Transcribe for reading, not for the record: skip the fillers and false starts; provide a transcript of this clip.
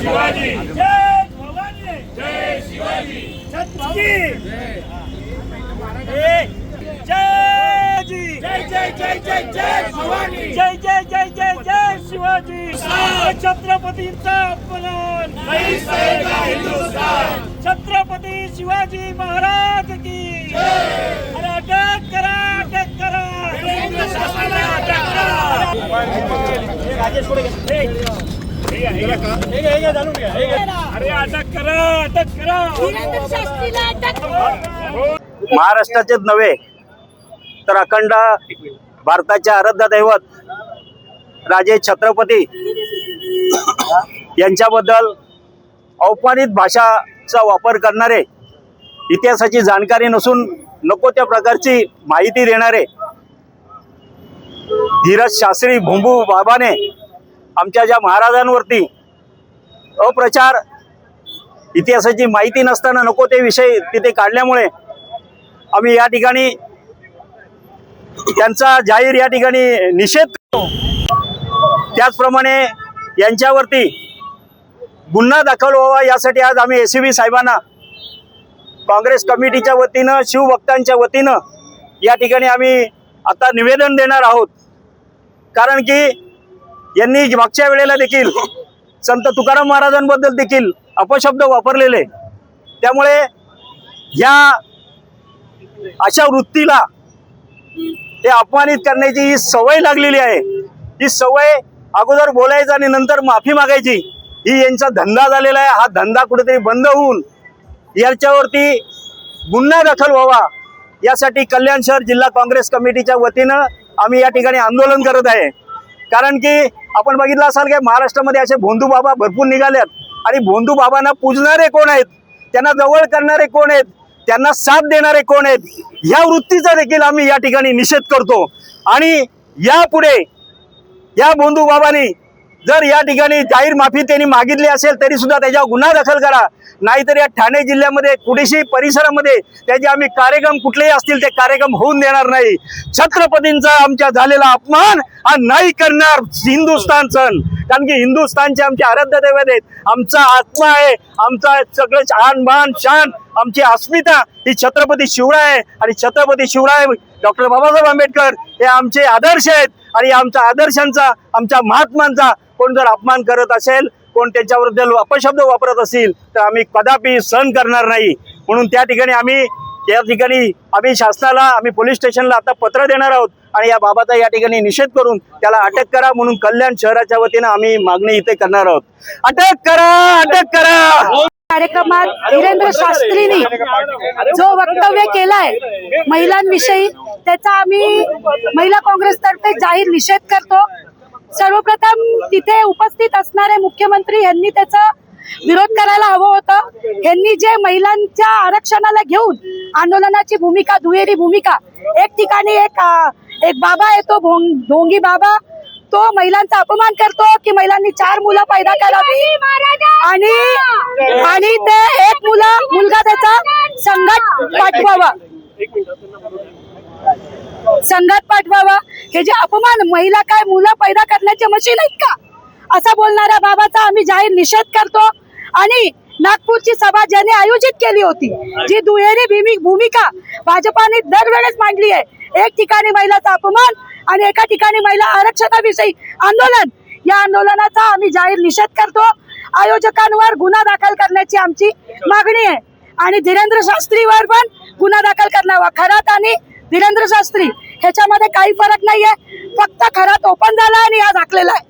शिवाजी जय भवानी जय शिवाजी छत्रपती जय जी जय जय जय जय जय भवानी जय जय जय जय जय शिवाजी छत्रपतींचा अपमान नहीं सहेगा हिंदुस्तान छत्रपती शिवाजी महाराज की अरे अटक करा केंद्र शासनाला अटक करा अरे अटक करा महाराष्ट्राचेच नव्हे तर अखंड भारताचे आराध्य दैवत राजे छत्रपती यांच्याबद्दल अपमानित भाषाचा वापर करणारे, इतिहासाची जाणकारी नसून नको त्या प्रकारची माहिती देणारे धीरज शास्त्री भोंबू बाबाने आमच्या ज्या महाराजांवरती अप्रचार, इतिहासाची माहिती नसताना नको ते विषय तिथे काढल्यामुळे आम्ही या ठिकाणी त्यांचा जाहीर या ठिकाणी निषेध करतो। त्याचप्रमाणे यांच्यावरती गुन्हा दाखल व्हावा यासाठी आज आम्ही एसीबी साहेबांना काँग्रेस कमिटीच्या वतीनं, शिवभक्तांच्या वतीनं या ठिकाणी आम्ही आता निवेदन देणार आहोत। कारण की यांनी मागच्या वेळेला देखील संत तुकाराम महाराजांबद्दल देखील अपशब्द वापरलेले, त्यामुळे या अशा वृत्तीला ते अपमानित करण्याची ही सवय लागलेली आहे। ही सवय अगोदर बोलायचं आणि नंतर माफी मागायची, ही यांचा धंदा झालेला आहे। हा धंदा कुठेतरी बंद होऊन याच्यावरती गुन्हा दाखल व्हावा यासाठी कल्याण शहर जिल्हा काँग्रेस कमिटीच्या वतीनं आम्ही या ठिकाणी आंदोलन करत आहे। कारण की आपण बघितलं असाल की महाराष्ट्रामध्ये असे भोंदू बाबा भरपूर निघालेत आणि भोंदू बाबांना पूजणारे कोण आहेत, त्यांना जवळ करणारे कोण आहेत, त्यांना साथ देणारे कोण आहेत, ह्या वृत्तीचा देखील आम्ही या ठिकाणी निषेध करतो। आणि यापुढे या भोंदू बाबांनी जर या ठिकाणी जाहीर माफी त्यांनी मागितली असेल तरी सुद्धा त्याच्यावर गुन्हा दाखल करा, नाहीतर या ठाणे जिल्ह्यामध्ये कुडेशी परिसरामध्ये त्याचे आम्ही कार्यक्रम कुठलेही असतील ते कार्यक्रम होऊन देणार नाही। छत्रपतींचा आमच्या झालेला अपमान हा नाही करणार हिंदुस्थान सण, कारण की हिंदुस्थानचे आमचे आराध्य दैवत आहेत, आमचा आत्मा आहे, आमचा सगळं आन बान शान, आमची अस्मिता ही छत्रपती शिवराय आहे। आणि छत्रपती शिवराय डॉक्टर बाबासाहेब आंबेडकर हे आमचे आदर्श आहेत आणि आमच्या आदर्शांचा, आमच्या महात्मांचा कोण जर अपमान करत असेल, कोण त्यांच्याबद्दल अपशब्द वापरत असतील तर आम्ही कदापि सहन करणार नाही। म्हणून त्या ठिकाणी आम्ही शासनाला, आम्ही पोलीस स्टेशनला आता पत्र देणार आहोत आणि या बाबाचा या ठिकाणी निषेध करून त्याला अटक करा म्हणून कल्याण शहराच्या वतीनं आम्ही मागणी इथे करणार आहोत। अटक करा। कार्यक्रमात धीरेंद्र शास्त्रींनी जो वक्तव्य केलाय महिलांविषयी त्याचा आम्ही महिला काँग्रेसतर्फे जाहीर निषेध करतो। सर्वप्रथम तिथे उपस्थित असणारे मुख्यमंत्री यांनी त्याचा विरोध करायला हवं होतं। यांनी जे महिलांच्या आरक्षणाला घेऊन आंदोलनाची भूमिका, दुहेरी भूमिका, एक ठिकाणी एक बाबा येतो ढोंगी बाबा, तो महिलांचा अपमान करतो की महिलांनी 4 मुलं पैदा करावी आणि ते एक मुलगा त्याचा संघात पाठवावा। हे जे अपमान, महिला काय मुलं पैदा करण्याचे मशीन आहेत का, असा बोलणाऱ्या बाबाचा आम्ही जाहीर निषेध करतो। आणि नागपूरची सभा ज्यांनी आयोजित केली होती, जी दुहेरी भूमिका भाजपाने दरवेळेस मांडली आहे, एक ठिकाणी महिलाचा अपमान आणि एका ठिकाणी महिला आरक्षणाविषयी आंदोलन, या आंदोलनाचा आम्ही जाहीर निषेध करतो। आयोजकांवर गुन्हा दाखल करण्याची आमची मागणी आहे आणि धीरेंद्र शास्त्रीवर पण गुन्हा दाखल करावा। खरात आणि धीरेंद्र शास्त्री ह्याच्यामध्ये काही फरक नाहीये, फक्त खरात ओपन झाला आणि हा झाकलेला आहे।